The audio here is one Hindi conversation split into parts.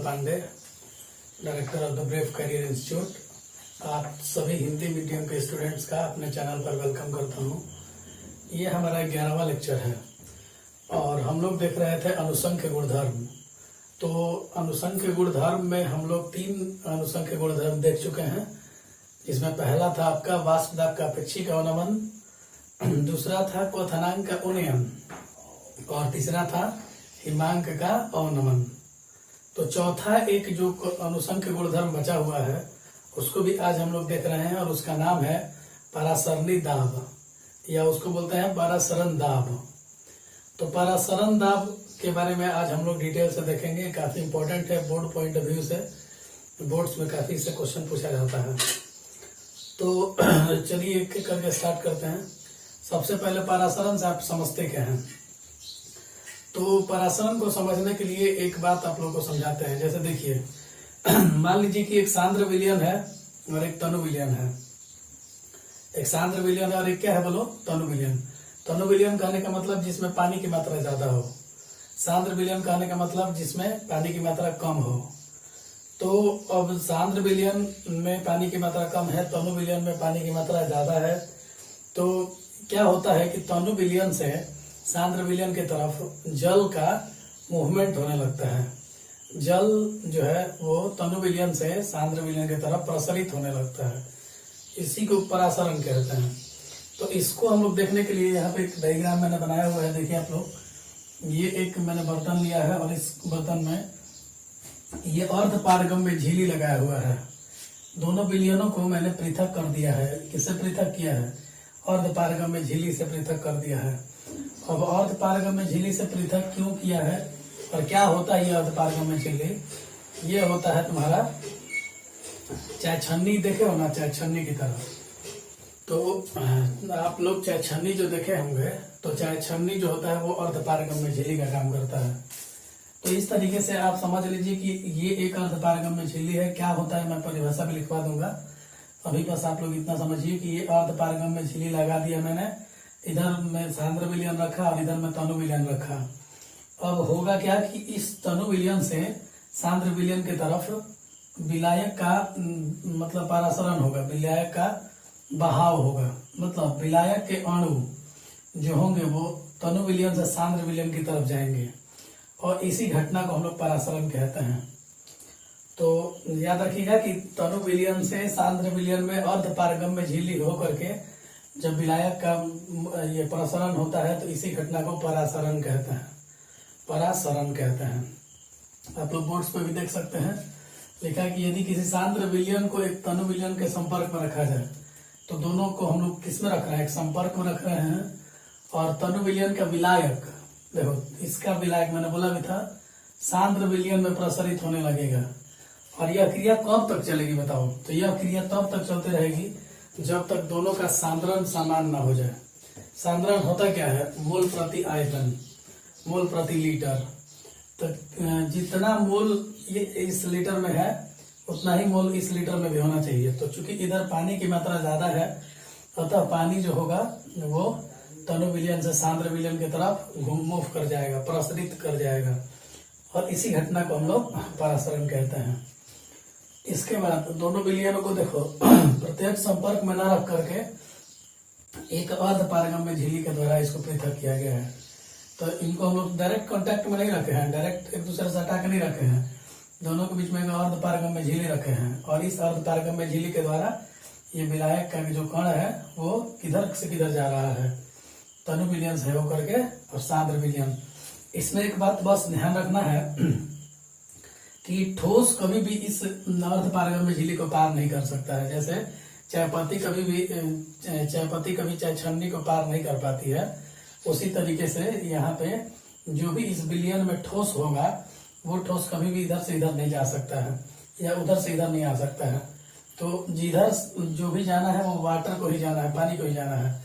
Pandey, director of the brave career institute. आप सभी हिंदी मीडियम के स्टूडेंट्स का अपने चैनल पर वेलकम करता हूं। ये हमारा 11वां लेक्चर है और हम लोग देख रहे थे अनुसंख्य गुणधर्म। तो अनुसंख्य गुणधर्म में हम लोग 3 अनुसंख्य गुणधर्म देख चुके हैं, जिसमें पहला था आपका वाष्पदाब का अपेक्षिक अवनमन, दूसरा था क्वथनांक का उन्नयन और तीसरा था हिमांक का अवनमन। तो चौथा एक जो अनुसंख्य गुणधर्म बचा हुआ है उसको भी आज हम लोग देख रहे हैं और उसका नाम है परासरणी दाब, या उसको बोलते हैं परासरण दाब। तो परासरण दाब के बारे में आज हम लोग डिटेल से देखेंगे। काफी इंपॉर्टेंट है बोर्ड पॉइंट ऑफ व्यू से, बोर्ड्स में काफी से क्वेश्चन पूछा जाता है। तो चलिए एक एक करके स्टार्ट करते हैं। सबसे पहले परासरण से आप समझते क्या हैं। तो परासरण को समझने के लिए एक बात आप लोगों को समझाते हैं। जैसे देखिए, मान लीजिए कि एक सांद्र विलयन है और एक तनु विलयन है। एक सांद्र विलयन है और एक क्या है बोलो, तनु विलयन। तनु विलयन कहने का मतलब जिसमें पानी की मात्रा ज्यादा हो, सांद्र विलयन कहने का मतलब जिसमें पानी की मात्रा कम हो। तो अब सांद्र विलयन में पानी की मात्रा कम है, तनु विलयन में पानी की मात्रा ज्यादा है। तो क्या होता है कि तनु विलयन से सांद्र विलयन की तरफ जल का मूवमेंट होने लगता है। जल जो है वो तनु विलयन से सांद्र विलयन की तरफ प्रसरित होने लगता है। इसी को परासरण कहते हैं। तो इसको हम लोग देखने के लिए यहाँ पे एक डायग्राम मैंने बनाया हुआ है। देखिए आप लोग, ये एक मैंने बर्तन लिया है और इस बर्तन में ये अर्ध पारगम्य झिल्ली लगाया हुआ है। दोनों विलयनों को मैंने पृथक कर दिया है। किससे पृथक किया है? अर्ध पारगम्य झिल्ली से पृथक कर दिया है। अब अर्ध पारगम्य झिल्ली से पृथक क्यों किया है और क्या होता है ये अर्ध पारगम्य झिल्ली? ये होता है तुम्हारा चाय छन्नी, देखे हो ना, चाय छन्नी की तरह। तो आप लोग चाय छन्नी जो देखे होंगे, तो चाय छन्नी जो होता है वो अर्ध पारगम्य झिल्ली का काम करता है। तो इस तरीके से आप समझ लीजिए कि ये एक अर्ध पारगम्य झिल्ली है। क्या होता है मैं परिभाषा भी लिखवा दूंगा, अभी बस आप लोग इतना समझिए कि ये अर्ध पारगम्य झिल्ली लगा दिया मैंने। इधर में सांद्र विलयन रखा और इधर में तनु विलयन रखा। अब होगा क्या कि इस तनु विलयन से सांद्र विलयन की तरफ विलायक का मतलब परासरण होगा, विलायक का बहाव होगा। मतलब विलायक के अणु जो होंगे वो तनु विलयन से सांद्र विलयन की तरफ जाएंगे और इसी घटना को हम लोग परासरण कहते हैं। तो याद रखिएगा कि तनु विलयन से सांद्र विलयन में अर्ध पारगम्य झिल्ली होकर के जब विलायक का ये परासरण होता है तो इसी घटना को परासरण कहते हैं। परासरण कहते हैं। आप लोग बोर्ड्स पे भी देख सकते हैं, लिखा है कि यदि किसी सांद्र विलयन को एक तनु विलयन के संपर्क में रखा जाए तो दोनों को हम लोग किस में रख रहे हैं? एक संपर्क में रख रहे हैं। और तनु विलयन का विलायक, देखो इसका विलायक मैंने बोला भी था, सांद्र विलयन में प्रसारित होने लगेगा। और यह क्रिया कब तक चलेगी बताओ? तो यह क्रिया तब तक चलती रहेगी जब तक दोनों का सांद्रण समान ना हो जाए। सांद्रण होता क्या है? मोल प्रति आयतन, मोल प्रति लीटर। तो जितना मोल ये इस लीटर में है उतना ही मोल इस लीटर में भी होना चाहिए। तो चूंकि इधर पानी की मात्रा ज्यादा है, अतः पानी जो होगा वो तनु विलयन से सांद्र विलयन की तरफ मूव कर जाएगा, प्रसरित कर जाएगा। और इसी घटना को हम लोग परासरण कहते हैं। इसके बाद दोनों विलयनों को देखो, प्रत्येक संपर्क में न रख करके एक अर्ध पारगम्य झिल्ली के द्वारा इसको पृथक किया गया है। तो इनको हम लोग डायरेक्ट कांटेक्ट में नहीं रखे हैं, डायरेक्ट एक दूसरे से हटा के नहीं रखे हैं। दोनों के बीच में एक अर्ध पारगम्य झिल्ली रखे हैं और इस अर्ध पारगम्य झिल्ली के द्वारा ये विलायक का जो कण है वो किधर से किधर जा रहा है? तनु विलयन से होकर के और सांद्र विलयन। इसमें एक बात बस ध्यान रखना है कि ठोस कभी भी इस अर्ध पारगम्य झिल्ली को पार नहीं कर सकता है। जैसे चायपत्ती कभी चाय छन्नी को पार नहीं कर पाती है, उसी तरीके से यहाँ पे जो भी इस विलयन में ठोस होगा वो ठोस कभी भी इधर से इधर नहीं जा सकता है या उधर से इधर नहीं आ सकता है। तो जिधर जो भी जाना है वो वाटर को ही जाना है, पानी को ही जाना है।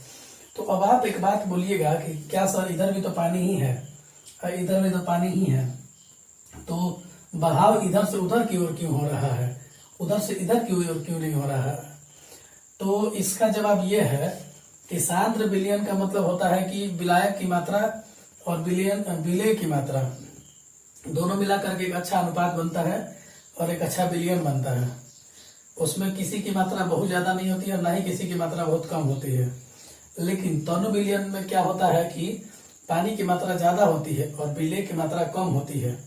तो अब आप एक बात बोलिएगा कि क्या सर इधर भी तो पानी ही है, इधर भी तो पानी ही है, तो बहाव इधर से उधर की ओर क्यों हो रहा है, उधर से इधर की ओर क्यों नहीं हो रहा है? तो इसका जवाब यह है कि सांद्र विलयन का मतलब होता है कि विलायक की मात्रा और विलय की मात्रा दोनों मिलाकर के एक अच्छा अनुपात बनता है और एक अच्छा विलयन बनता है। उसमें किसी की मात्रा बहुत ज्यादा नहीं होती है, ना ही किसी की मात्रा बहुत कम होती है। लेकिन तनु विलयन में क्या होता है कि पानी की मात्रा ज्यादा होती है और विलय की मात्रा कम होती है।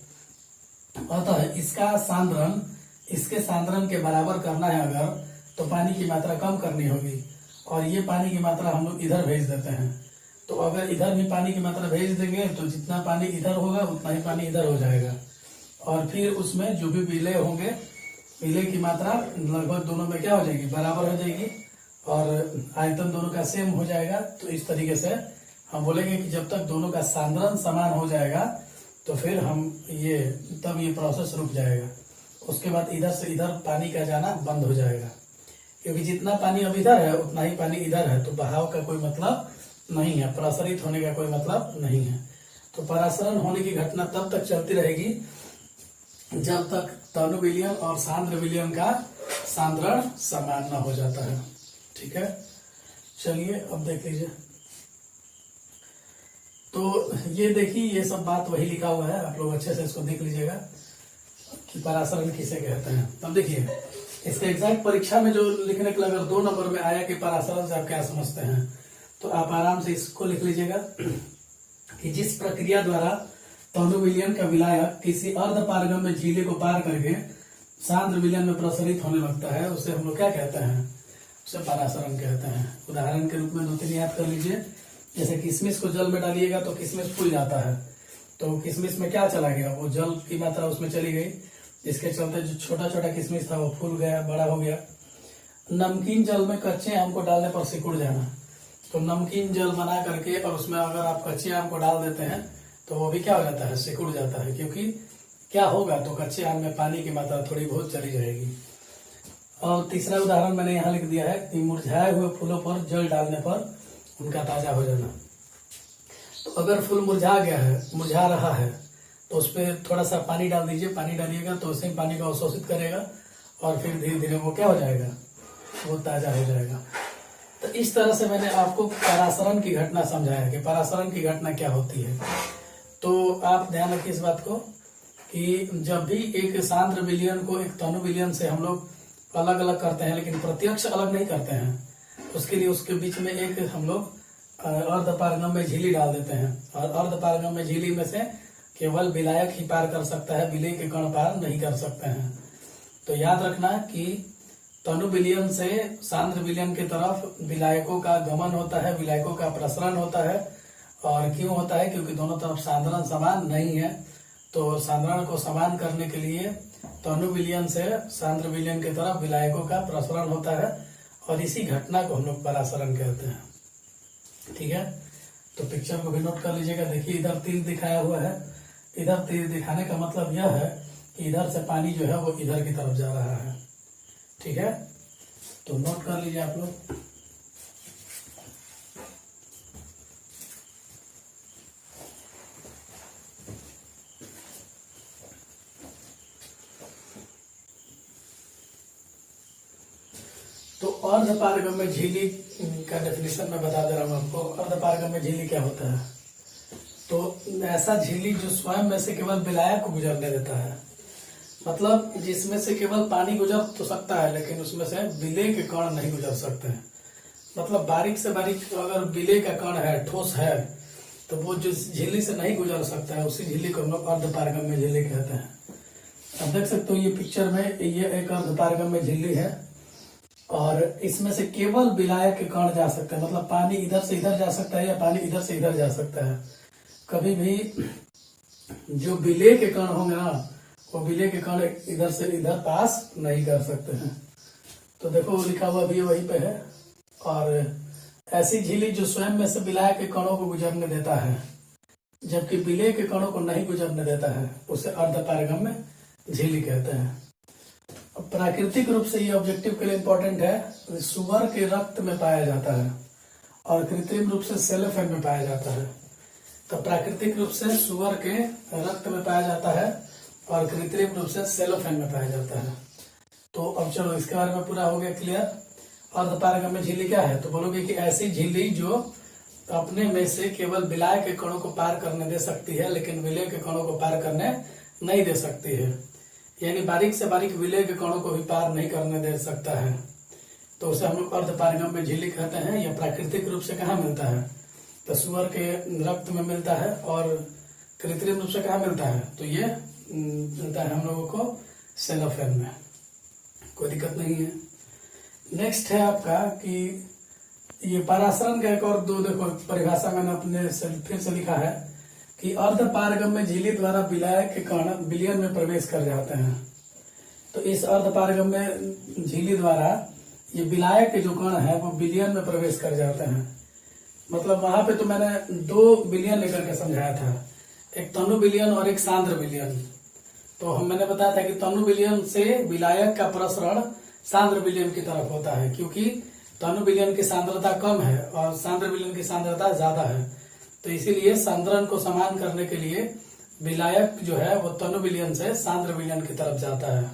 अतः इसका सांद्रण इसके सांद्रण के बराबर करना है अगर, तो पानी की मात्रा कम करनी होगी, और ये पानी की मात्रा हम लोग इधर भेज देते हैं। तो अगर इधर भी पानी की मात्रा भेज देंगे तो जितना पानी इधर होगा उतना ही पानी इधर हो जाएगा, और फिर उसमें जो भी विलय होंगे, विलय की मात्रा लगभग दोनों में क्या हो जाएगी, बराबर हो जाएगी, और आयतन दोनों का सेम हो जाएगा। तो इस तरीके से हम बोलेंगे कि जब तक दोनों का सांद्रण समान हो जाएगा तो फिर हम तब ये प्रोसेस रुक जाएगा। उसके बाद इधर से इधर पानी का जाना बंद हो जाएगा, क्योंकि जितना पानी अब इधर है उतना ही पानी इधर है, तो बहाव का कोई मतलब नहीं है, प्रसारित होने का कोई मतलब नहीं है। तो परासरण होने की घटना तब तक चलती रहेगी जब तक तनु विलयन और सांद्र विलयन का सांद्रण समान न हो जाता है। ठीक है, चलिए अब देख लीजिए। तो ये देखिए, ये सब बात वही लिखा हुआ है, आप लोग अच्छे से इसको देख लीजिएगा कि परासरण किसे कहते हैं। अब देखिए, इसके एग्जैक्ट परीक्षा में जो लिखने के लिए अगर 2 नंबर में आया कि परासरण से आप क्या समझते हैं, तो आप आराम से इसको लिख लीजिएगा कि जिस प्रक्रिया द्वारा तनु विलयन का विलायक किसी अर्ध पारगम्य झिल्ली को पार करके सांद्र विलयन में प्रसारित होने लगता है, उसे हम लोग क्या कहते हैं, उसे परासरण कहते हैं। उदाहरण के रूप में 2-3 याद कर लीजिए। जैसे किशमिश को जल में डालिएगा तो किशमिश फूल जाता है, तो किशमिश में क्या चला गया, वो जल की मात्रा उसमें चली गई, जिसके चलते जो छोटा छोटा किशमिश था वो फूल गया, बड़ा हो गया। नमकीन जल में कच्चे आम को डालने पर सिकुड़ जाना, तो नमकीन जल बना करके और उसमें अगर आप कच्चे आम को डाल देते हैं तो वो भी क्या हो जाता है, सिकुड़ जाता है, क्योंकि क्या होगा, तो कच्चे आम में पानी की मात्रा थोड़ी बहुत चली जाएगी। और तीसरा उदाहरण मैंने यहाँ लिख दिया है कि मुरझाए हुए फूलों पर जल डालने पर उनका ताजा हो जाना। तो अगर फूल मुरझा गया है, मुरझा रहा है, तो उस पर थोड़ा सा पानी डाल दीजिए, पानी डालिएगा तो उसी पानी को अवशोषित करेगा और फिर धीरे धीरे वो क्या हो जाएगा, वो ताजा हो जाएगा। तो इस तरह से मैंने आपको परासरण की घटना समझाया कि परासरण की घटना क्या होती है। तो आप ध्यान रखिए इस बात को कि जब भी एक सांद्र विलयन को एक तनु विलयन से हम लोग अलग अलग करते हैं, लेकिन प्रत्यक्ष अलग नहीं करते हैं, उसके लिए उसके बीच में एक हम लोग अर्धपारगम्य झिल्ली डाल देते हैं, और अर्धपारगम्य झिल्ली में से केवल विलायक ही पार कर सकता है, विलय के कण पार नहीं कर सकते हैं। तो याद रखना कि तनु विलयन से सांद्र विलयन की तरफ विलायकों का गमन होता है, विलायकों का प्रसरण होता है। और क्यों होता है, क्योंकि दोनों तरफ सांद्रण समान नहीं है, तो सांद्रण को समान करने के लिए तनु विलयन से सांद्र विलयन की तरफ विलायकों का प्रसरण होता है, और इसी घटना को हम लोग परासरण कहते हैं। ठीक है, तो पिक्चर को भी नोट कर लीजिएगा। देखिए, इधर तीर दिखाया हुआ है, इधर तीर दिखाने का मतलब यह है कि इधर से पानी जो है वो इधर की तरफ जा रहा है। ठीक है, तो नोट कर लीजिए आप लोग। तो अर्धपारगम्य झिल्ली का डेफिनेशन मैं बता दे रहा हूँ आपको। अर्धपारगम्य झिल्ली क्या होता है, तो ऐसा झिल्ली जो स्वयं में से केवल विलायक को गुजरने देता है, मतलब जिसमें से केवल पानी गुजर तो सकता है लेकिन उसमें से विलय के कण नहीं गुजर सकते हैं। मतलब बारीक से बारीक अगर विलय का कण है, ठोस है, तो वो जो झिल्ली से नहीं गुजर सकता है, उसी झिल्ली को हम लोग अर्धपारगम्य झिल्ली कहते हैं। अब देख सकते हो ये पिक्चर में, ये एक अर्धपारगम्य झिल्ली है और इसमें से केवल विलायक के कण जा सकते हैं, मतलब पानी इधर से इधर जा सकता है या पानी इधर से इधर जा सकता है। कभी भी जो विलय के कण होंगे ना, वो विलय के कण इधर से इधर पास नहीं कर सकते हैं। तो देखो लिखा हुआ भी वहीं पे है। और ऐसी झिल्ली जो स्वयं में से विलायक के कणों को गुजरने देता है जबकि विलय के कणों को नहीं गुजरने देता है, उसे अर्धपारगम्य झिल्ली कहते हैं। प्राकृतिक रूप से ये ऑब्जेक्टिव के लिए इंपॉर्टेंट है, सुअर के रक्त में पाया जाता है और कृत्रिम रूप से सेलोफेन में पाया जाता है। तो प्राकृतिक रूप से सुअर के रक्त में पाया जाता है और कृत्रिम रूप से सेलोफेन में पाया जाता है। तो अब चलो इसके बारे में पूरा हो गया क्लियर। अर्धपारगम्य झिल्ली क्या है, तो बोलोगे कि ऐसी झिल्ली जो अपने में से केवल विलायक के कणों को पार करने दे सकती है लेकिन विलय के कणों को पार करने नहीं दे सकती है, यानी बारीक से बारीक विलय के कणों को भी पार नहीं करने दे सकता है। तो उसे हम लोग अर्धपारगम्य झिल्ली कहते हैं। यह प्राकृतिक रूप से कहाँ मिलता है? तो सुअर के रक्त में मिलता है। और कृत्रिम रूप से कहाँ मिलता है? तो ये मिलता है हम लोगों को सेलोफेन में। कोई दिक्कत नहीं है। नेक्स्ट है आपका कि ये परासरण का एक और दो देखो परिभाषा मैंने अपने फिर से लिखा है कि अर्धपारगम्य झिल्ली द्वारा विलायक के कण विलयन में प्रवेश कर जाते हैं। तो इस अर्धपारगम्य झिल्ली द्वारा ये विलायक के जो कण है वो विलयन में प्रवेश कर जाते हैं। मतलब वहां पे तो मैंने 2 विलयन लेकर के समझाया था, एक तनु विलयन और एक सांद्र विलयन। तो मैंने बताया था कि तनु विलयन से विलायक का प्रसरण सांद्र विलयन की तरफ होता है, क्योंकि तनु विलयन की सांद्रता कम है और सांद्र विलयन की सांद्रता ज्यादा है। तो इसीलिए सांद्रण को समान करने के लिए विलायक जो है वो तनु विलयन से सांद्र विलयन की तरफ जाता है।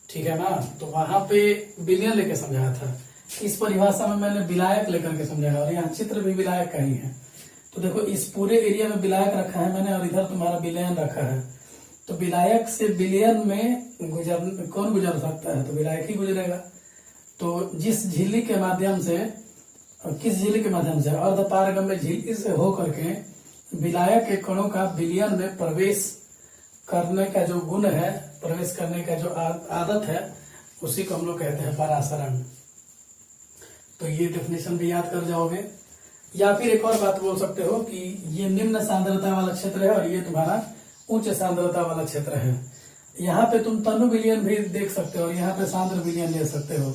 ठीक है ना? तो वहां पे विलयन लेके समझाया था। इस परिभाषा में मैंने विलायक लेकर के समझाया और यहाँ चित्र भी विलायक का ही है। तो देखो इस पूरे एरिया में विलायक रखा है मैंने और इधर तुम्हारा विलयन रखा है। तो विलायक से विलयन में कौन गुजर सकता है? तो विलायक ही गुजरेगा। तो जिस झिल्ली के माध्यम से, किस झिल्ली के माध्यम से? अर्धपारगम्य झिल्ली से होकर के विलायक के कणों का विलयन में प्रवेश करने का जो गुण है, प्रवेश करने का जो आदत है, उसी को हम लोग कहते हैं परासरण। तो ये डेफिनेशन भी याद कर जाओगे। या फिर एक और बात बोल सकते हो कि ये निम्न सांद्रता वाला क्षेत्र है और ये तुम्हारा उच्च सांद्रता वाला क्षेत्र है। यहाँ पे तुम तनु विलयन भी देख सकते हो और यहाँ पे सांद्र विलयन ले सकते हो।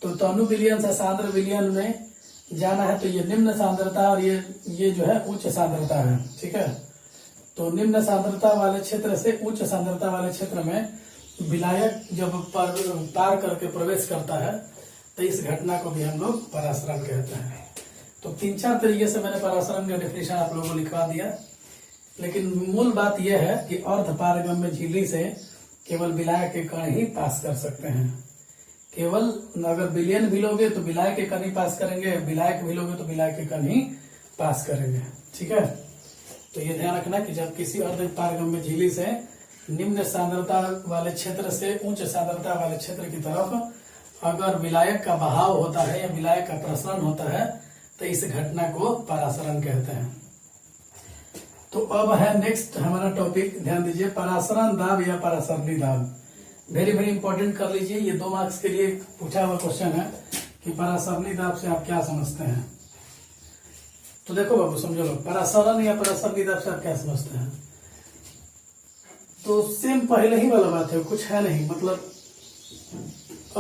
तो तनु विलयन से सांद्र विलयन में जाना है तो ये निम्न सांद्रता और ये जो है उच्च सांद्रता है। ठीक है? तो निम्न सांद्रता वाले क्षेत्र से उच्च सांद्रता वाले क्षेत्र में विलायक जब पार करके प्रवेश करता है तो इस घटना को भी हम लोग परासरण कहते हैं। तो 3-4 तरीके से मैंने परासरण का डेफिनेशन आप लोगों को लिखवा दिया, लेकिन मूल बात यह है कि अर्धपारगम्य झिल्ली से केवल विलायक के कण ही पास कर सकते हैं। केवल अगर विलयन भी लोगे तो विलायक के कण ही पास करेंगे, विलायक भी लोगे तो विलायक के कण ही पास करेंगे। ठीक है? तो ये ध्यान रखना कि जब किसी अर्धपारगम्य झिल्ली से निम्न सांद्रता वाले क्षेत्र से उच्च सांद्रता वाले क्षेत्र की तरफ अगर विलायक का बहाव होता है या विलायक का प्रसरण होता है तो इस घटना को परासरण कहते हैं। तो अब है नेक्स्ट हमारा टॉपिक, ध्यान दीजिए, परासरण दाब या परासरणी दाब। वेरी वेरी इंपॉर्टेंट कर लीजिए, ये 2 मार्क्स के लिए पूछा हुआ क्वेश्चन है कि परासरणी दाब से आप क्या समझते हैं। तो देखो बाबू समझो लोग, परासरण या परासरणी दाब से आप क्या समझते हैं? तो सेम पहले ही वाला बात है, कुछ है नहीं। मतलब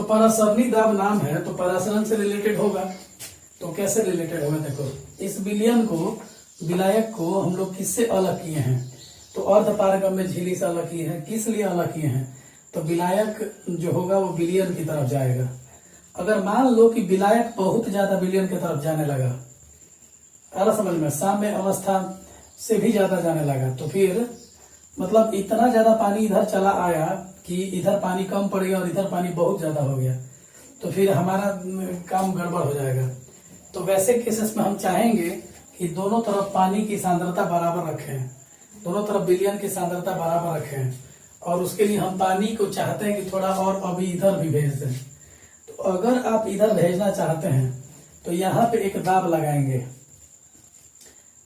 परासरणी दाब नाम है तो परासरण से रिलेटेड होगा। तो कैसे रिलेटेड होगा? देखो, इस विलयन को, विलायक को हम लोग किससे अलग किए हैं? तो अर्धपारगम्य झिल्ली से अलग किए हैं। किस लिए अलग किए हैं? तो विलायक जो होगा वो विलयन की तरफ जाएगा। अगर मान लो कि विलायक बहुत ज्यादा विलयन की तरफ जाने लगा, अरे समझ में, साम्य अवस्था से भी ज्यादा जाने लगा, तो फिर मतलब इतना ज्यादा पानी इधर चला आया कि इधर पानी कम पड़ गया और इधर पानी बहुत ज्यादा हो गया, तो फिर हमारा काम गड़बड़ हो जाएगा। तो वैसे केसेस में हम चाहेंगे कि दोनों तरफ पानी की सांद्रता बराबर रखें, दोनों तरफ विलयन की सांद्रता बराबर रखें, और उसके लिए हम पानी को चाहते हैं कि थोड़ा और अभी इधर भी भेज दें। तो अगर आप इधर भेजना चाहते हैं तो यहाँ पे एक दाब लगाएंगे।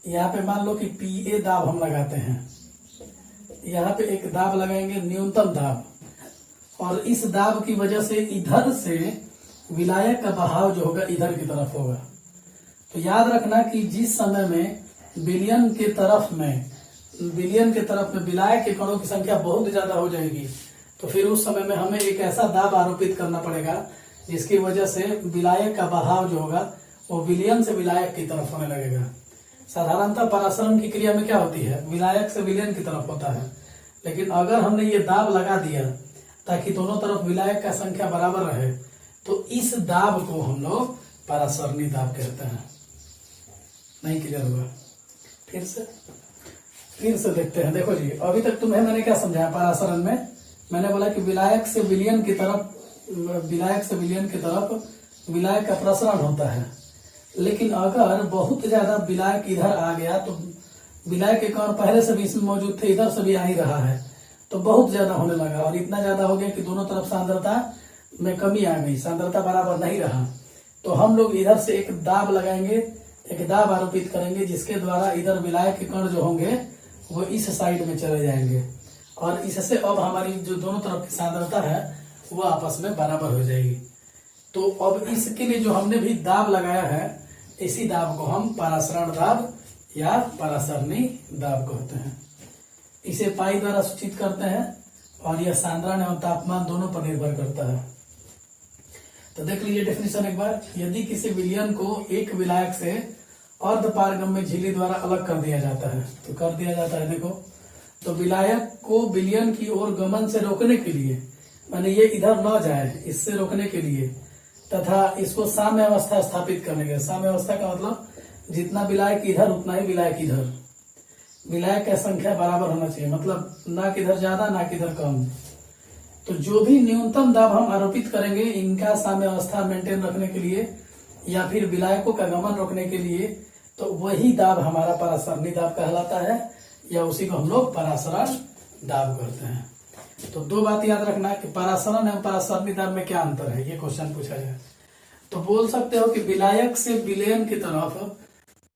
यहाँ पे मान लो कि PA दाब हम लगाते हैं, यहाँ पे एक दाब लगाएंगे, न्यूनतम दाब, और इस दाब की वजह से इधर से विलायक का बहाव जो होगा इधर की तरफ होगा। तो याद रखना कि जिस समय में विलयन के तरफ में विलायक के कणों की संख्या बहुत ज्यादा हो जाएगी, तो फिर उस समय में हमें एक ऐसा दाब आरोपित करना पड़ेगा जिसकी वजह से विलायक का बहाव जो होगा वो विलयन से विलायक की तरफ होने लगेगा। साधारणतः परासरण की क्रिया में क्या होती है? विलायक से विलयन की तरफ होता है, लेकिन अगर हमने ये दाब लगा दिया ताकि दोनों तरफ विलायक का संख्या बराबर रहे, तो इस दाब को हम लोग परासरणी दाब कहते हैं। नहीं क्लियर हुआ? फिर से देखते हैं। देखो जी, अभी तक तुम्हें मैंने क्या समझाया? परासरण में मैंने बोला कि विलायक से विलयन की तरफ विलायक का प्रसरण होता है, लेकिन अगर बहुत ज्यादा विलायक इधर आ गया तो विलायक के कण पहले से भी इसमें मौजूद थे, इधर से भी आ ही रहा है, तो बहुत ज्यादा होने लगा और इतना ज्यादा हो गया कि दोनों तरफ सांद्रता में कमी आ गई, सांद्रता बराबर नहीं रहा। तो हम लोग इधर से एक दाब लगाएंगे, एक दाब आरोपित करेंगे, जिसके द्वारा इधर विलायक के कण जो होंगे वो इस साइड में चले जाएंगे और इससे अब हमारी जो दोनों तरफ की सांद्रता है वो आपस में बराबर हो जाएगी। तो अब इसके लिए जो हमने भी दाब लगाया है, इसी दाब को हम परासरण दाब या परासरणी दाब कहते हैं। इसे पाई द्वारा सूचित करते हैं और यह सांद्रण एवं तापमान दोनों पर निर्भर करता है। तो देख लीजिए डेफिनेशन एक बार। यदि किसी विलयन को एक विलायक से अर्धपारगम्य झिल्ली द्वारा अलग कर दिया जाता है, तो कर दिया जाता है देखो, तो विलायक को विलयन की ओर गमन से रोकने के लिए, माने ये इधर न जाए, इससे रोकने के लिए तथा इसको साम्य अवस्था स्थापित करने के, साम्य अवस्था का मतलब जितना विलायक इधर उतना ही विलायक इधर, विलायक का संख्या बराबर होना चाहिए, मतलब ना किधर ज्यादा ना किधर कम। तो जो भी न्यूनतम दाब हम आरोपित करेंगे इनका साम्य अवस्था मेंटेन रखने के लिए या फिर विलायकों का गमन रोकने के लिए, तो वही दाब हमारा परासरणी दाब कहलाता है या उसी को हम लोग परासरण दाब कहते हैं। तो दो बात याद रखना कि परासरण एवं परासरणी दाब में क्या अंतर है, ये क्वेश्चन पूछा जाए तो बोल सकते हो कि विलायक से विलयन की तरफ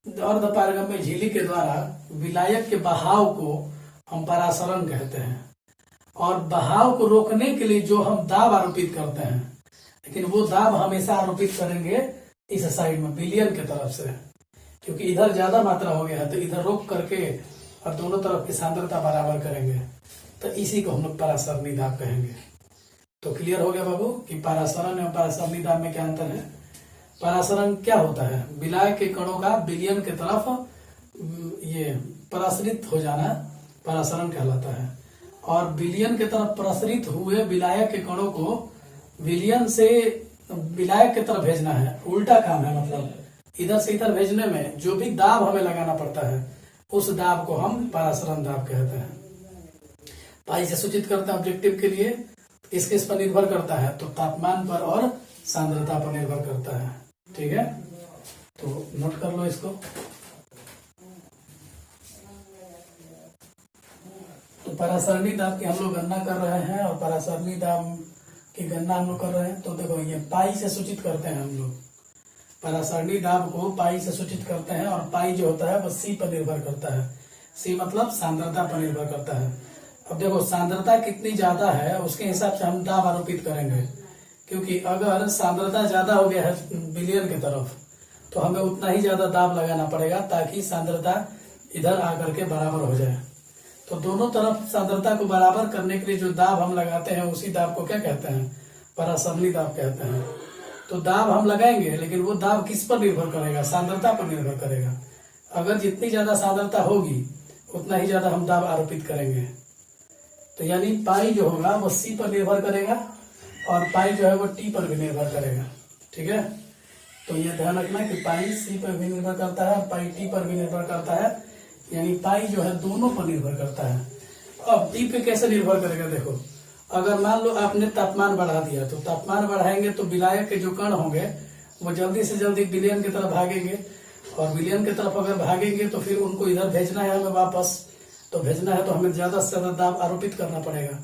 अर्धपारगम्य झिल्ली के द्वारा विलायक के बहाव को हम परासरण कहते हैं और बहाव को रोकने के लिए जो हम दाब आरोपित करते हैं, लेकिन वो दाब हमेशा आरोपित करेंगे इस साइड में विलयन की तरफ से, क्योंकि इधर ज्यादा मात्रा हो गया है तो इधर रोक करके और दोनों तरफ की सांद्रता बराबर करेंगे, तो इसी को हम लोग परासरणी दाब कहेंगे। तो क्लियर हो गया बाबू कि परासरण एवं परासरणी दाब में क्या अंतर है। परासरण क्या होता है, विलायक के कणों का विलयन की तरफ ये प्रसरित हो जाना परासरण कहलाता है और विलयन की तरफ प्रसरित हुए विलायक के कणों को विलयन से विलायक की तरफ भेजना है, उल्टा काम है। मतलब इधर से इधर भेजने में जो भी दाब हमें लगाना पड़ता है उस दाब को हम परासरण दाब कहते हैं। पाई से सूचित करते हैं ऑब्जेक्टिव के लिए, किस पर निर्भर करता है, तो तापमान पर और सांद्रता पर निर्भर करता है। ठीक है, तो नोट कर लो इसको। तो परासरणी दाब की हम लोग गणना कर रहे हैं और परासरणी दाब की गणना हम लोग कर रहे हैं। तो देखो ये पाई से सूचित करते हैं हम लोग, परासरणी दाब को पाई से सूचित करते हैं और पाई जो होता है वो सी पर निर्भर करता है। सी मतलब सांद्रता पर निर्भर करता है। अब देखो सांद्रता कितनी ज्यादा है उसके हिसाब से हम दाब आरोपित करेंगे, क्योंकि अगर सांद्रता ज्यादा हो गया है विलयन की तरफ तो हमें उतना ही ज्यादा दाब लगाना पड़ेगा ताकि सांद्रता इधर आकर के बराबर हो जाए। तो दोनों तरफ सांद्रता को बराबर करने के लिए जो दाब हम लगाते हैं उसी दाब को क्या कहते हैं, परासरणी दाब कहते हैं। तो दाब हम लगाएंगे लेकिन वो दाब किस पर निर्भर करेगा, सांद्रता पर निर्भर करेगा। अगर जितनी ज्यादा सांद्रता होगी उतना ही ज्यादा हम दाब आरोपित करेंगे। तो यानी पाई जो होगा वो सी पर निर्भर करेगा और पाई जो है वो टी पर भी निर्भर करेगा। ठीक है, तो ये ध्यान रखना कि पाई सी पर भी निर्भर करता है और पाई टी पर भी निर्भर करता है, यानी पाई जो है दोनों पर निर्भर करता है। अब टी पे कैसे निर्भर करेगा, देखो अगर मान लो आपने तापमान बढ़ा दिया तो तापमान बढ़ाएंगे तो विलायक के जो कण होंगे वो जल्दी से जल्दी विलयन की तरफ भागेंगे और विलयन की तरफ अगर भागेंगे तो फिर उनको इधर भेजना है हमें वापस, तो भेजना है तो हमें ज्यादा से ज्यादा दाब आरोपित करना पड़ेगा।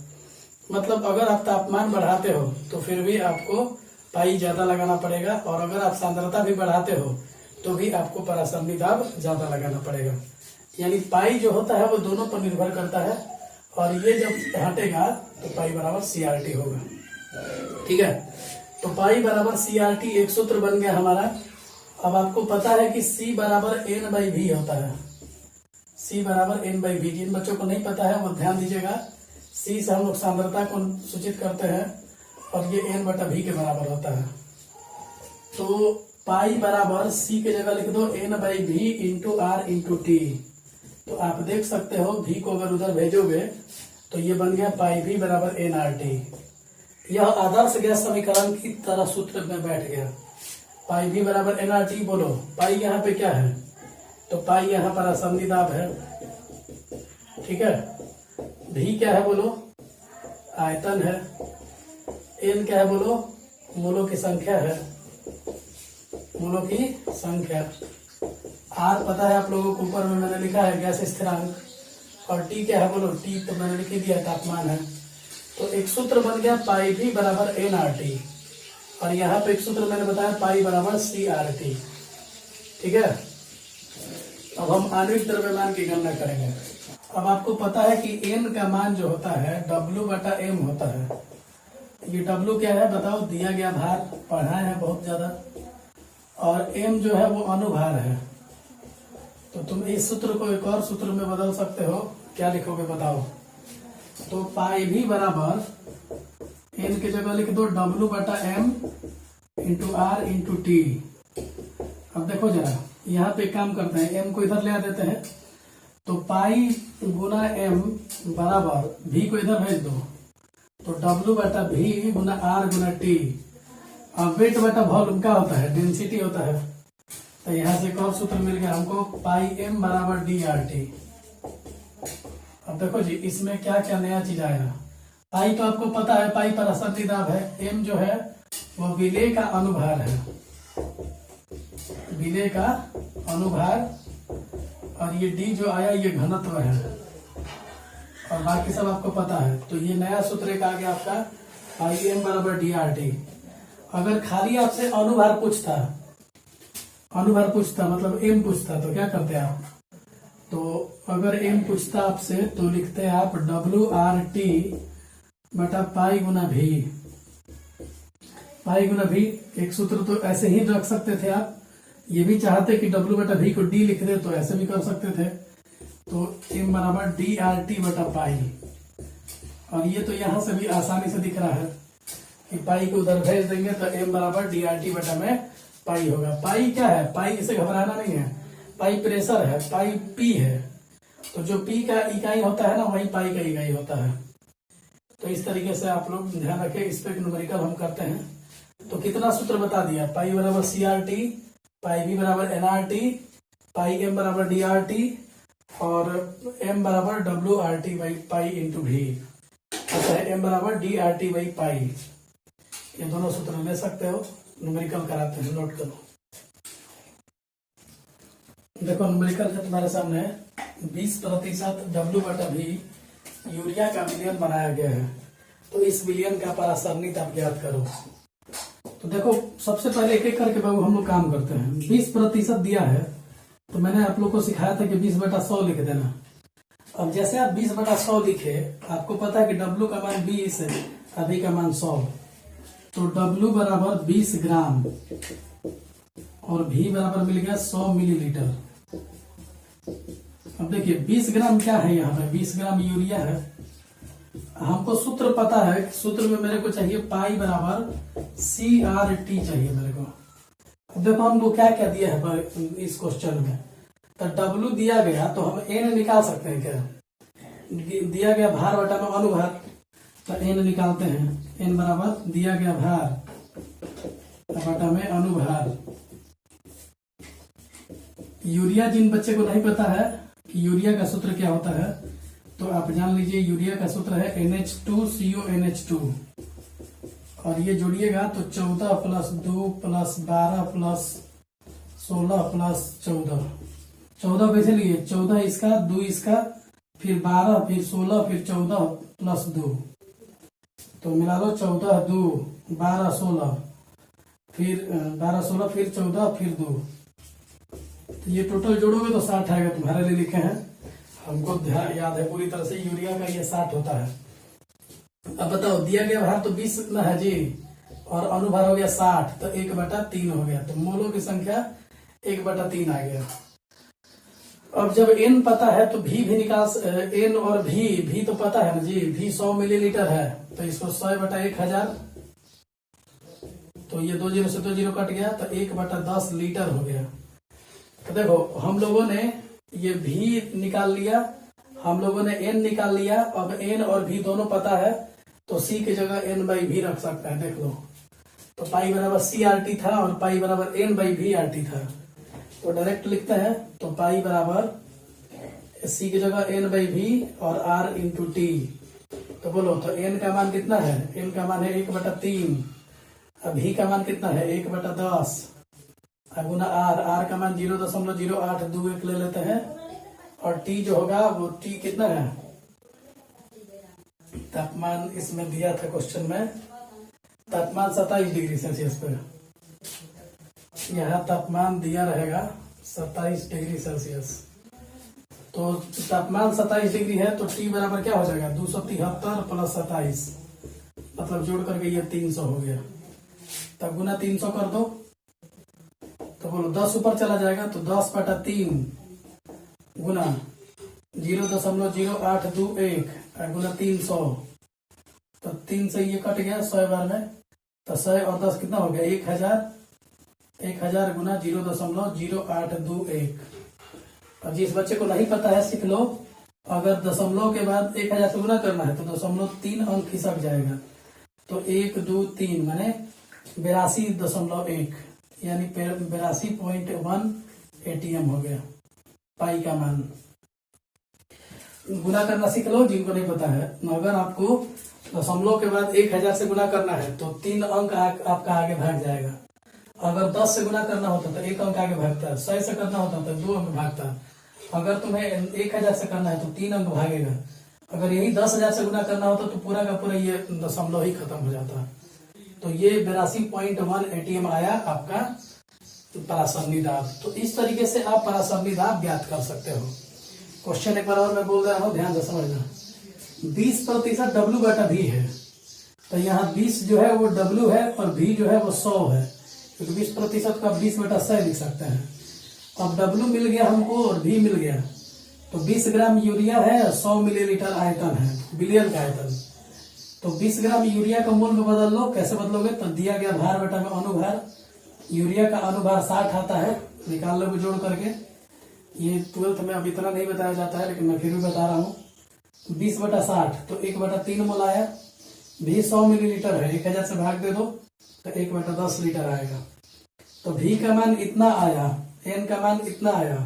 मतलब अगर आप तापमान बढ़ाते हो तो फिर भी आपको पाई ज्यादा लगाना पड़ेगा और अगर आप सांद्रता भी बढ़ाते हो तो भी आपको परासरणी दाब ज्यादा लगाना पड़ेगा। यानी पाई जो होता है वो दोनों पर निर्भर करता है और ये जब हटेगा तो पाई बराबर CRT होगा। ठीक है, तो पाई बराबर CRT एक सूत्र बन गया हमारा। अब आपको पता है कि C बराबर N/V होता है, C बराबर N/V। जिन बच्चों को नहीं पता है वो ध्यान दीजिएगा, C से हम लोग सांद्रता को सूचित करते हैं और ये N/V के बराबर होता है। तो पाई बराबर C के जगह लिख दो N/V into R into T। तो आप देख सकते हो V को अगर उधर भेजोगे तो ये बन गया पाई V बराबर nRT। यह आदर्श गैस समीकरण की तरह सूत्र में बैठ गया। पाई V बराबर nRT, बोलो पाई यहाँ पे क्या है, तो पाई यहाँ परासरणी दाब है। ठीक है, V क्या है बोलो, आयतन है। N क्या है बोलो, मोलों की संख्या है, मोलों की संख्या। R पता है आप लोगों को, ऊपर में मैंने लिखा है गैस स्थिरांक। और टी क्या है बोलो, टी तो मैंने लिख ही दिया, तापमान है। तो एक सूत्र बन गया पाई भी बराबर एन आर टी, और यहाँ पे एक सूत्र मैंने बताया पाई बराबर सी आर टी। ठीक है, अब हम आणविक द्रव्यमान की गणना करेंगे। अब आपको पता है कि एन का मान जो होता है W बटा एम होता है। ये W क्या है बताओ, दिया गया भार, पढ़ाए हैं बहुत ज्यादा, और m जो है वो अनुभार है। तो तुम इस सूत्र को एक और सूत्र में बदल सकते हो, क्या लिखोगे बताओ। तो पाई भी बराबर n की जगह लिख दो W बटा M into R into T. अब देखो जरा, यहाँ पे काम करते हैं, m को इधर ले आ देते हैं, तो पाई गुना m बराबर v को इधर भेज दो, तो W बटा v गुना आर गुना टी। अब वेट बटा वॉल्यूम क्या होता है, डेंसिटी होता है। तो यहाँ से एक और सूत्र मिल गया हमको, पाई m बराबर डी आर टी। अब देखो जी, इसमें क्या क्या नया चीज आएगा। पाई तो आपको पता है, पाई पर असंतुलित दाब है, m जो है वो विलेय का अनुभार है, विलेय का अनुभार, और ये d जो आया ये घनत्व है, और बाकी सब आपको पता है। तो ये नया सूत्र एक आ गया आपका, पाई m बराबर डी आर टी। अगर खाली आपसे अनुभार पूछता, अनुभार पूछता मतलब m पूछता, तो क्या करते आप, तो अगर m पूछता आपसे तो लिखते आप डब्ल्यू आर टी बटा पाई गुना भी, पाई गुना भी। एक सूत्र तो ऐसे ही रख सकते थे आप, ये भी चाहते कि W बटा भी को D लिख दे तो ऐसे भी कर सकते थे। तो m बराबर डी आर टी बटा पाई, और ये तो यहां से भी आसानी से दिख रहा है कि पाई को उधर भेज देंगे तो m बराबर डी आर टी बटा में पाई होगा। पाई क्या है, पाई इसे घबराना नहीं है, पाई प्रेशर है, पाई P है, तो जो P का इकाई होता है ना वही पाई का इकाई होता है। तो इस तरीके से आप लोग ध्यान रखें, इस पे न्यूमेरिकल हम करते हैं। तो कितना सूत्र बता दिया, पाई बराबर सी आर टी, पाई भी बराबर एन आर टी, पाई m बराबर डी आर टी, और m बराबर W R T by pi into भी। अच्छा है m बराबर D R T by pi, ये दोनों सूत्र ले सकते हो। न्यूमेरिकल कराते हैं, नोट करो। देखो न्यूमेरिकल है तुम्हारे सामने, 20% W बटा भी यूरिया का विलयन बनाया गया है, तो इस विलयन का परासरणित आप ज्ञात करो। तो देखो सबसे पहले एक एक करके बाबू हम लोग काम करते हैं। 20% दिया है, तो मैंने आप लोग को सिखाया था कि 20 बटा 100 लिख देना। अब जैसे आप 20 बटा 100 लिखे, आपको पता है कि W का मान 20 है, अभी का मान 100, तो W बराबर 20 ग्राम और V बराबर मिल गया 100 मिलीलीटर। अब देखिए 20 ग्राम क्या है, यहाँ पे 20 ग्राम यूरिया है। हमको सूत्र पता है, सूत्र में मेरे को चाहिए पाई बराबर सी आर टी चाहिए मेरे को। अब देखो हमको क्या क्या दिया है इस क्वेश्चन में, तो W दिया गया तो हम n निकाल सकते हैं क्या, दिया गया भार बटा में अनुभार, तो n निकालते हैं। n बराबर दिया गया भार बटा में अनुभार। यूरिया जिन बच्चे को नहीं पता है कि यूरिया का सूत्र क्या होता है, तो आप जान लीजिए यूरिया का सूत्र है NH2CONH2, और ये जोड़िएगा तो 14 प्लस 2 प्लस 12 प्लस 16 प्लस 14। 14 कैसे लिए, 14 इसका, 2 इसका, फिर 12, फिर 16, फिर 14 प्लस 2, तो मिला लो 14 2 12 16, फिर 12 16, फिर 14, फिर 2, तो ये टोटल जोड़ोगे तो 60 आएगा। तुम्हारे लिए लिखे हैं, हमको याद है पूरी तरह से, यूरिया का ये 60 होता है। अब बताओ दिया गया भार तो 20 ना है जी, और अनुभार हो गया 60, तो 1/3 हो गया, तो मोलों की संख्या 1/3 आ गया। अब जब n पता है तो v भी निकाल, n और v तो पता है ना जी, v 100 मिलीलीटर है, तो इसको 100/1000, तो ये 2 0 से 2 0 कट गया, तो 1/10 लीटर हो गया। तो देखो हम लोगों ने ये v निकाल लिया, हम लोगों ने n निकाल लिया। अब n और v दोनों पता है, तो c की जगह n बाई v रख सकता है। देख लो, तो पाई बराबर सी आर टी था और पाई बराबर n by V R T था, तो डायरेक्ट लिखते हैं। तो पाई बराबर c की जगह n बाई वी और r इंटू टी। तो बोलो तो n का मान कितना है, n का मान है 1/3, अब v का मान कितना है 1/10, गुना r का मान 0.0821 ले लेते हैं, और टी जो होगा वो टी कितना है, तापमान इसमें दिया था क्वेश्चन में, तापमान 27 डिग्री सेल्सियस पर, यहाँ तापमान दिया रहेगा 27 डिग्री सेल्सियस। तो तापमान 27 डिग्री है तो टी बराबर क्या हो जाएगा, 273 प्लस 27, मतलब जोड़ करके ये 300 हो गया। तब गुना 300 कर दो तो बोलो 10 ऊपर चला जाएगा, तो 10/3 गुना 0.0821 गुना 300, तो 3 से ये कट गया 100 बार में, तो 100 और 10 कितना हो गया, 1000 गुना 0.0821। और जिस बच्चे को नहीं पता है सीख लो, अगर दशमलव के बाद 1000 से गुना करना है तो 0.3 अंक खिसक जाएगा, तो 1 2 3 माने 82.1 यानी 82.1 ATM हो गया पाई का मान। गुना करना सीख लो जिनको नहीं पता है। अगर आपको दशमलव के बाद 1000 से गुना करना है तो 3 अंक आपका आगे भाग जाएगा। अगर 10 से गुना करना होता तो 1 अंक आगे भागता, 100 से करना होता तो 2 अंक भागता। अगर तुम्हें 1000 से करना है तो 3 अंक भागेगा। अगर यही 10,000 से गुना करना होता तो पूरा का पूरा ये दशमलव ही खत्म हो जाता। तो ये 82.1 ATM आया आपका परासरणी दाब। तो इस तरीके से आप परासरणी दाब ज्ञात कर सकते हो। क्वेश्चन एक बार और मैं बोल रहा हूँ, ध्यान से समझना। 20% W/V है, तो यहाँ 20 जो है वो W है और V जो है वो 100 है, क्योंकि 20% का 20/100 लिख सकते हैं। अब W मिल गया हमको और V मिल गया, तो 20 ग्राम यूरिया है, 100 मिलीलीटर आयतन है, बिलियन का आयतन। तो 20 ग्राम यूरिया का मूल में बदल लो। कैसे बदलोगे, तो दिया गया भार बटा में अनुभार, यूरिया का अनुभार 60 आता है, निकाल लोगे जोड़ करके। ये 12th में अब इतना नहीं बताया जाता है, लेकिन मैं फिर भी बता रहा हूँ। 20/60 तो 1/3 मोल आया। भी 100 मिलीलीटर है, 1000 से भाग दे दो तो 1/10 लीटर आएगा। तो भी का मान इतना आया, एन का मान इतना आया।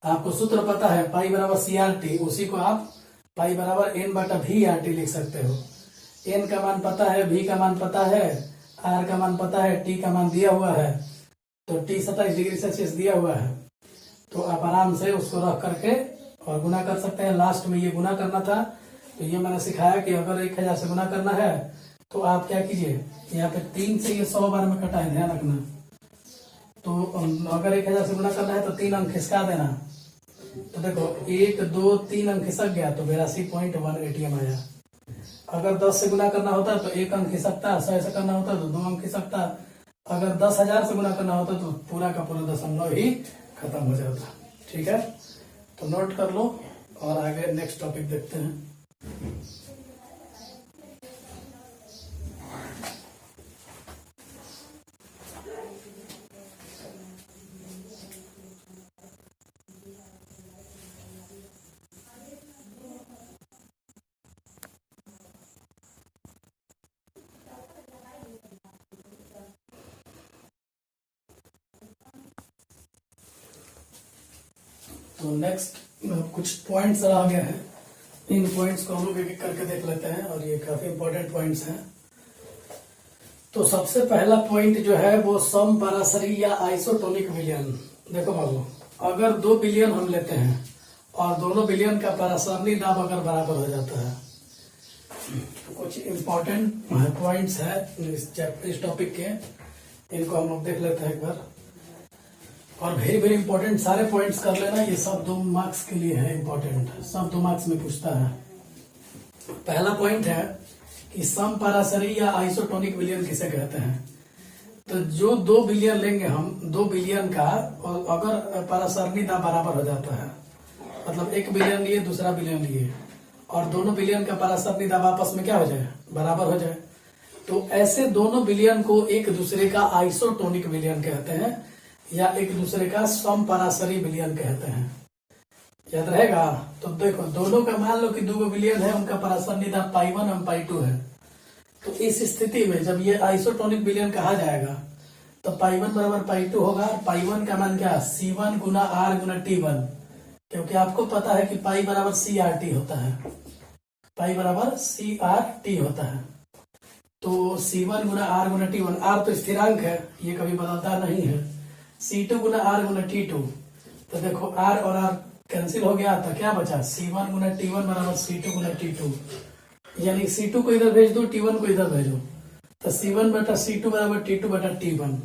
आपको सूत्र पता है, पाई बराबर CRT, उसी को आप पाई बराबर N/VRT लिख सकते हो। एन का मान पता है, भी का मान पता है, आर का मान पता है, टी का मान दिया हुआ है, तो टी 27 डिग्री सेल्सियस दिया हुआ है। तो आप आराम से उसको रख करके और गुना कर सकते हैं। लास्ट में ये गुना करना था, तो ये मैंने सिखाया कि अगर 1000 से गुना करना है तो आप क्या कीजिए, यहाँ पे 3 से ये 100 बार में कटाए, ध्यान रखना। तो अगर 1000 से गुना करना है तो 3 अंक खिसका देना। तो देखो 1 2 3 अंक खिसक गया, तो 82.1 ATM आया। अगर 10 से गुना करना होता तो 1 अंक खिसकता, 100 से करना होता तो 2 अंक खिसकता। अगर 10,000 से गुना करना होता तो पूरा का पूरा दशमलव ही खत्म हो जाता। ठीक है, तो नोट कर लो और आगे नेक्स्ट टॉपिक देखते हैं। तो नेक्स्ट कुछ पॉइंट्स रह गए हैं, इन पॉइंट्स को हम लोग एक एक करके देख लेते हैं, और ये काफी इंपॉर्टेंट पॉइंट्स हैं। तो सबसे पहला पॉइंट जो है वो सम परासरी या आइसोटोनिक विलयन। देखो बाबू, अगर 2 विलयन हम लेते हैं और दोनों विलयन का परासरणी दाब अगर बराबर हो जाता है, तो कुछ इंपॉर्टेंट पॉइंट्स है इस टॉपिक के, इनको हम लोग देख लेते हैं एक बार। और वेरी वेरी इंपॉर्टेंट, सारे पॉइंट्स कर लेना, ये सब 2 मार्क्स के लिए है इंपॉर्टेंट, सब 2 मार्क्स में पूछता है। पहला पॉइंट है कि सम परासरी या आइसोटोनिक विलयन किसे कहते हैं। तो जो 2 विलयन लेंगे हम, 2 विलयन का, और अगर परासरणी दाब बराबर हो जाता है, मतलब 1 विलयन लिए दूसरा विलयन लिए, और दोनों विलयन का परासरणी दाब आपस में क्या हो जाए, बराबर हो जाए, तो ऐसे दोनों विलयन को एक दूसरे का आइसोटोनिक विलयन कहते हैं, या एक दूसरे का सम परासरी विलयन कहते हैं। याद रहेगा। तो देखो, दोनों का मान लो कि 2 विलयन है, उनका परासरणी दाब π1 और π2 है। तो इस स्थिति में जब ये आइसोटोनिक विलयन कहा जाएगा तो π1 बराबर π2 होगा। π1 का मान क्या, C1 गुना R गुना T1, क्योंकि आपको पता है कि पाई बराबर CRT होता है, पाई बराबर CRT होता है। तो C1 गुना R गुना T1, R तो स्थिरांक है, ये कभी बदलता नहीं है। C2 गुना R गुना T2, तो देखो R और R कैंसिल हो गया तो क्या बचा, C1 गुना T1 बराबर C2 गुना T2, यानी C2 को इधर भेज दो, T1 को इधर भेजो, तो C1 बटा C2 बराबर T2 बटा T1।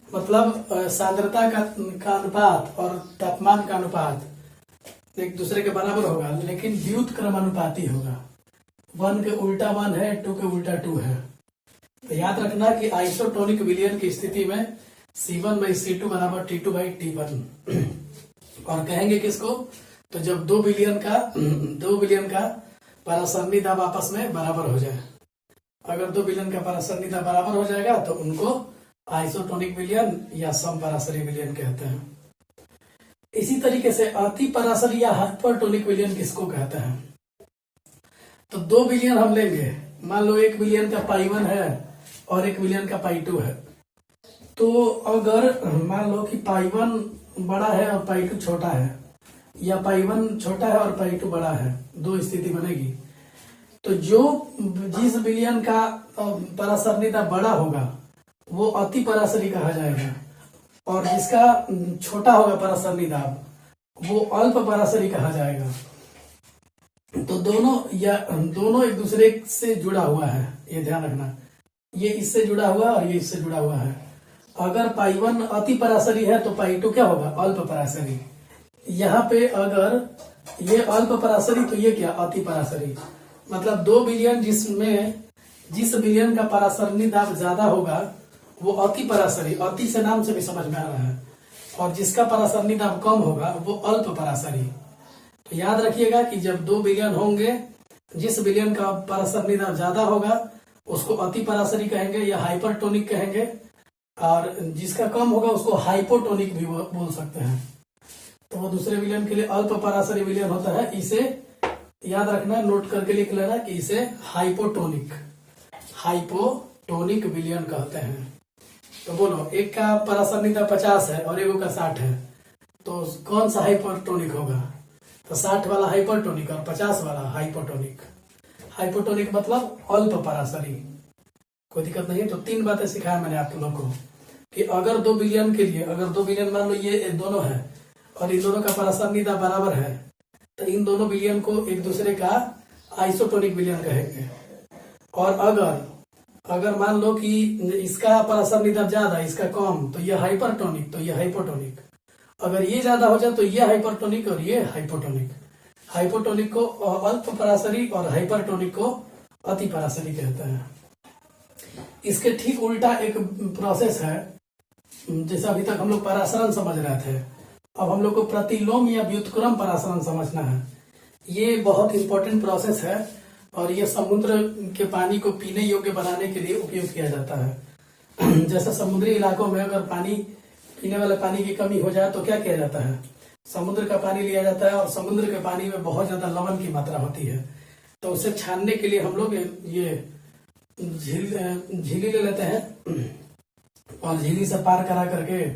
मतलब सांद्रता का अनुपात और तापमान का अनुपात एक दूसरे के बराबर होगा, लेकिन व्युत क्रमानुपाती होगा। 1 के उल्टा 1 है, 2 के उल्टा 2 है। तो याद रखना कि आइसोटोनिक विलयन की स्थिति में C1 बाई C2 बराबर T2 बाई T1। और कहेंगे किसको, तो जब दो विलयन का परासरणी दाब आपस में बराबर हो जाए। अगर दो विलयन का परासरणी दाब बराबर हो जाएगा तो उनको आइसोटोनिक विलयन या समपरासरी विलयन कहते हैं। इसी तरीके से अति परासरी या हाइपरटोनिक विलयन किसको कहते हैं। तो दो विलयन हम लेंगे, मान लो एक विलयन का पाई1 है और एक विलयन का पाई2 है। तो अगर मान लो कि पाई1 बड़ा है और पाई2 छोटा है, या पाई1 छोटा है और पाई2 बड़ा है, दो स्थिति बनेगी। तो जिस विलयन का परासरणी दाब बड़ा होगा वो अति परासरी कहा जाएगा, और जिसका छोटा होगा परासरणी दाब वो अल्प परासरी कहा जाएगा। तो दोनों एक दूसरे से जुड़ा हुआ है, ये ध्यान रखना। ये इससे जुड़ा हुआ है और ये इससे जुड़ा हुआ है। अगर पाई1 अति परासरी है तो पाई2 क्या होगा, अल्प परासरी। यहाँ पे अगर ये अल्प परासरी तो ये क्या, अति परासरी। मतलब दो विलयन जिसमें जिस विलयन का परासरणी दाब ज्यादा होगा वो अति परासरी, अति से नाम से भी समझ में आ रहा है, और जिसका परासरणी दाब कम होगा वो अल्प परासरी। तो याद रखिएगा कि जब दो विलयन होंगे, जिस विलयन का परासरणी दाब ज्यादा होगा उसको अति परासरी कहेंगे या हाइपरटोनिक कहेंगे, और जिसका कम होगा उसको हाइपोटोनिक भी बोल सकते हैं। तो वो दूसरे विलयन के लिए अल्प परासरी विलयन होता है। इसे याद रखना, नोट करके लिख लेना कि इसे हाइपोटोनिक विलयन कहते हैं। तो बोलो, एक का परासरणी दाब 50 है और एगो का 60 है, तो कौन सा हाइपरटोनिक होगा, तो 60 वाला हाइपरटोनिक और 50 वाला हाइपोटोनिक। हाइपोटोनिक मतलब अल्प परासरी, कोई दिक्कत नहीं। तो तीन बातें सिखाया मैंने आप लोगों को कि अगर दो विलयन के लिए, अगर दो विलयन मान लो ये दोनों है और इन दोनों का परासरणी दाब बराबर है, तो इन दोनों विलयन को एक दूसरे का आइसोटोनिक विलयन कहेंगे। और अगर मान लो कि इसका परासरणी दाब ज्यादा, इसका कम, तो ये हाइपरटोनिक, तो ये हाइपोटोनिक। अगर ये ज्यादा हो जाए तो ये हाइपरटोनिक और ये हाइपोटोनिक। हाइपोटोनिक को अल्प परासरी और हाइपरटोनिक को अति परासरी कहते हैं। इसके ठीक उल्टा एक प्रोसेस है, जैसे अभी तक हम लोग परासरण समझ रहे थे, अब हम लोग को प्रतिलोम या व्युत्क्रम परासरण समझना है। ये बहुत इंपॉर्टेंट प्रोसेस है और ये समुद्र के पानी को पीने योग्य बनाने के लिए उपयोग किया जाता है। जैसे समुद्री इलाकों में अगर पीने वाले पानी की कमी हो जाए तो क्या किया जाता है, समुद्र का पानी लिया जाता है, और समुद्र के पानी में बहुत ज्यादा लवण की मात्रा होती है, तो उसे छानने के लिए हम लोग ये झीली ले लेते हैं और झीली से पार करा करके,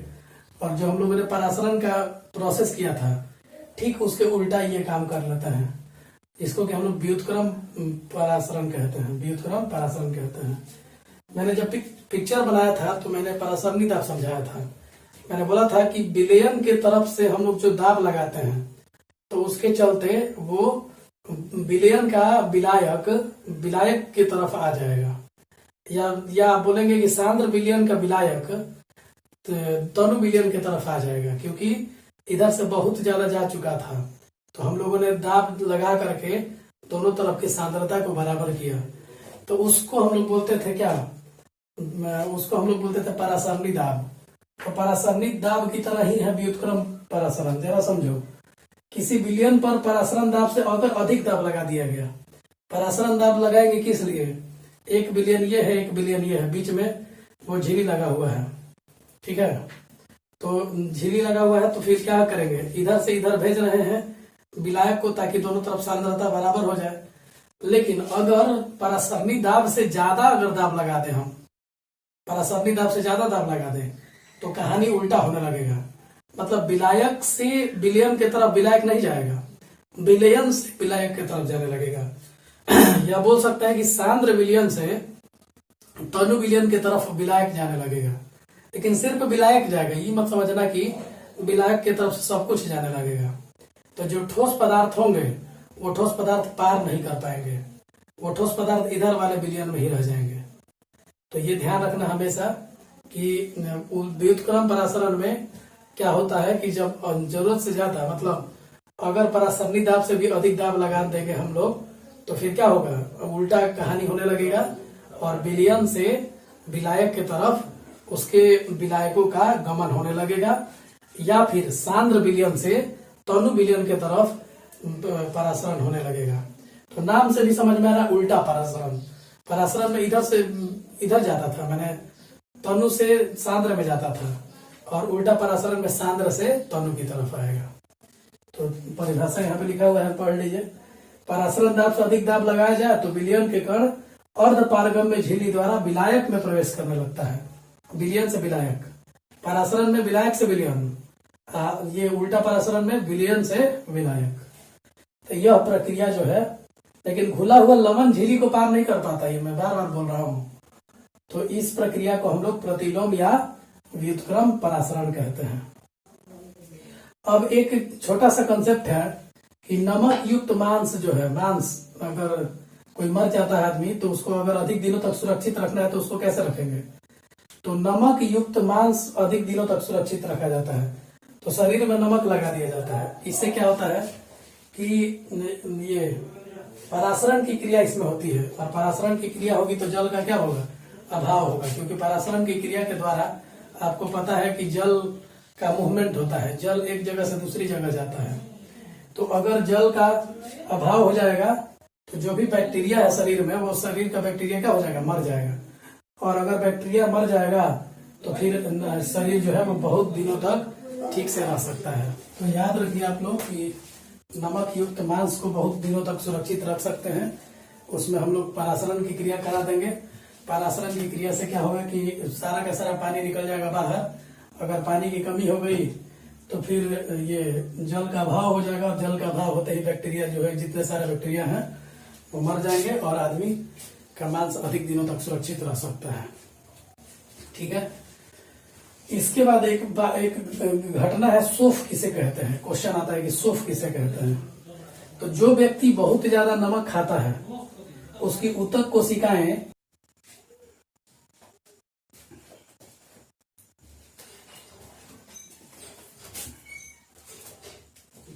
और जो हम लोगों ने परासरण का प्रोसेस किया था ठीक उसके उल्टा ये काम कर लेते हैं। इसको कि हम लोग व्युत्क्रम परासरण कहते हैं, व्युत्क्रम परासरण कहते हैं। मैंने जब पिक्चर बनाया था तो मैंने परासरणी दाब समझाया था। मैंने बोला था कि विलयन के तरफ से हम लोग जो दाब लगाते हैं तो उसके चलते वो विलयन का विलायक की तरफ आ जाएगा, या बोलेंगे कि सांद्र विलयन का विलायक तनु विलयन की तरफ आ जाएगा, क्योंकि इधर से बहुत ज्यादा जा चुका था। तो हम लोगों ने दाब लगा करके दोनों तरफ की सांद्रता को बराबर किया, तो उसको हम लोग बोलते थे क्या, उसको हम लोग बोलते थे परासरणी दाब। तो परासरणी दाब की तरह ही है व्युत्क्रम परासरण। जरा समझो, किसी विलयन पर परासरण दाब से अगर अधिक दाब लगा दिया गया, परासरण दाब लगाएंगे किस लिए, एक विलयन ये है, एक विलयन ये है, बीच में वो झिल्ली लगा हुआ है, ठीक है। तो झिल्ली लगा हुआ है तो फिर क्या करेंगे, इधर से इधर भेज रहे हैं विलायक को ताकि दोनों तरफ सांद्रता बराबर हो जाए। लेकिन अगर परासरणी दाब से ज्यादा अगर दाब लगा दें, हम परासरणी दाब से ज्यादा दाब लगा दें तो कहानी उल्टा होने लगेगा। मतलब विलायक से विलयन की तरफ विलायक नहीं जाएगा, विलयन से विलायक की तरफ जाने लगेगा। या बोल सकता है कि सांद्र विलयन से तनु विलयन की तरफ विलायक जाने लगेगा। लेकिन सिर्फ विलायक जाएगा, ये मत समझना कि विलायक की तरफ से सब कुछ जाने लगेगा। तो जो ठोस पदार्थ होंगे वो ठोस पदार्थ पार नहीं कर पाएंगे, वो ठोस पदार्थ इधर वाले विलयन में ही रह जाएंगे। तो ये ध्यान रखना हमेशा कि व्युत्क्रम परासरण में क्या होता है कि जब जरूरत से ज्यादा, मतलब अगर परासरणी दाब से भी अधिक दाब लगा देंगे हम लोग तो फिर क्या होगा, अब उल्टा कहानी होने लगेगा और विलयन से विलायक के तरफ उसके विलायकों का गमन होने लगेगा, या फिर सांद्र विलयन से तनु विलयन के तरफ परासरण होने लगेगा। तो नाम से भी समझ में आ रहा है उल्टा परासरण। परासरण में इधर से इधर जाता था, मैंने तनु से सांद्र में जाता था, और उल्टा परासरण में सांद्र से तनु की तरफ आएगा। तो परिभाषा यहाँ पे लिखा हुआ है, पढ़ लीजिए। परासरण दाब से अधिक दाब लगाया जाए तो विलयन के कण अर्ध पारगम्य झिल्ली द्वारा विलायक में प्रवेश करने लगता है। विलयन से विलायक, परासरण में विलायक से विलयन, ये उल्टा परासरण में विलयन से विलायक। तो यह प्रक्रिया जो है, लेकिन घुला हुआ लवण झिल्ली को पार नहीं कर पाता, ये मैं बार बार बोल रहा हूँ। तो इस प्रक्रिया को हम लोग प्रतिलोम या व्युत्क्रम परासरण कहते हैं। अब एक छोटा सा कंसेप्ट है कि नमक युक्त मांस जो है, मांस अगर कोई मर जाता है आदमी तो उसको अगर अधिक दिनों तक सुरक्षित रखना है तो उसको कैसे रखेंगे, तो नमक युक्त मांस अधिक दिनों तक सुरक्षित रखा जाता है। तो शरीर में नमक लगा दिया जाता है। इससे क्या होता है कि ये परासरण की क्रिया इसमें होती है, और परासरण की क्रिया होगी तो जल का क्या होगा, अभाव होगा, क्योंकि परासरण की क्रिया के द्वारा आपको पता है कि जल का मूवमेंट होता है, जल एक जगह से दूसरी जगह जाता है। तो अगर जल का अभाव हो जाएगा तो जो भी बैक्टीरिया है शरीर में, वो शरीर का बैक्टीरिया क्या हो जाएगा, मर जाएगा। और अगर बैक्टीरिया मर जाएगा तो फिर शरीर जो है वो बहुत दिनों तक ठीक से रह सकता है। तो याद रखिए आप लोग कि नमक युक्त मांस को बहुत दिनों तक सुरक्षित रख सकते हैं। उसमें हम लोग परासरण की क्रिया करा देंगे। परासरण की क्रिया से क्या होगा कि सारा का सारा पानी निकल जाएगा बाहर। अगर पानी की कमी हो गई तो फिर ये जल का अभाव हो जाएगा, और जल का अभाव होते ही बैक्टीरिया जो है, जितने सारे बैक्टीरिया हैं वो मर जाएंगे और आदमी का मांस अधिक दिनों तक सुरक्षित रह सकता है। ठीक है। इसके बाद एक घटना है, सोफ किसे कहते हैं। क्वेश्चन आता है कि सोफ किसे कहते हैं। तो जो व्यक्ति बहुत ज्यादा नमक खाता है उसकी ऊतक कोशिकाएं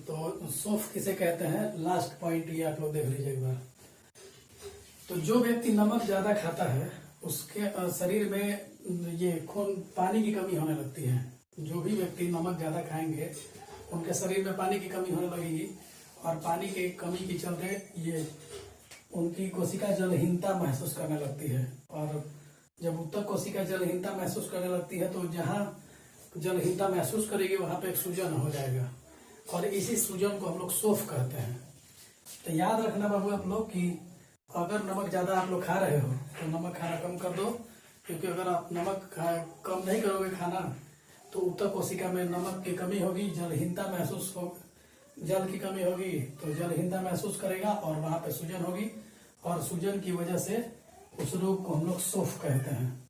तो सोफ किसे कहते हैं, लास्ट पॉइंट ये आप लोग देख लीजिए एक बार। तो जो व्यक्ति नमक ज्यादा खाता है उसके शरीर में ये खून पानी की कमी होने लगती है। जो भी व्यक्ति नमक ज्यादा खाएंगे उनके शरीर में पानी की कमी होने लगेगी, और पानी की कमी के चलते ये उनकी कोशिका जलहीनता महसूस करने लगती है। और जब ऊतक कोशिका जलहीनता महसूस करने लगती है तो जहाँ जलहीनता महसूस करेगी वहां पे एक सूजन हो जाएगा, और इसी सूजन को हम लोग सोफ कहते हैं। तो याद रखना बाबू आप लोग कि अगर नमक ज्यादा आप लोग खा रहे हो तो नमक खाना कम कर दो, क्योंकि अगर आप नमक कम नहीं करोगे खाना तो ऊतक कोशिका में नमक की कमी होगी, जलहीनता महसूस हो, जल की कमी होगी तो जलहीनता महसूस करेगा और वहां पे सूजन होगी, और सूजन की वजह से उस रोग को हम लोग सोफ कहते हैं।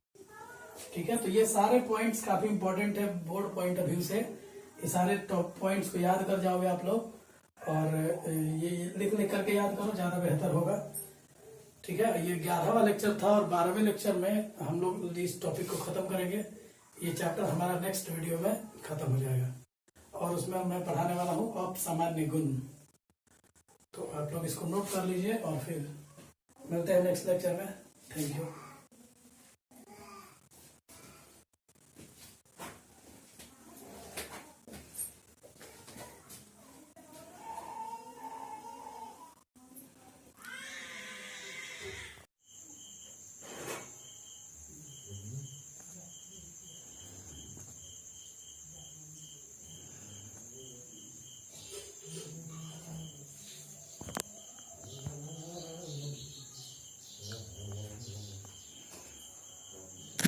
ठीक है। तो ये सारे पॉइंट्स काफी इंपॉर्टेंट है बोर्ड पॉइंट ऑफ व्यू से। ये सारे टॉप पॉइंट्स को याद कर जाओगे आप लोग, और ये लिख करके याद करो, ज्यादा बेहतर होगा। ठीक है। ये 11वां लेक्चर था, और 12वें लेक्चर में हम लोग इस टॉपिक को खत्म करेंगे। ये चैप्टर हमारा नेक्स्ट वीडियो में खत्म हो जाएगा, और उसमें मैं पढ़ाने वाला हूँ अपसामान्य गुण। तो आप लोग इसको नोट कर लीजिए, और फिर मिलते हैं नेक्स्ट लेक्चर में। Thank you.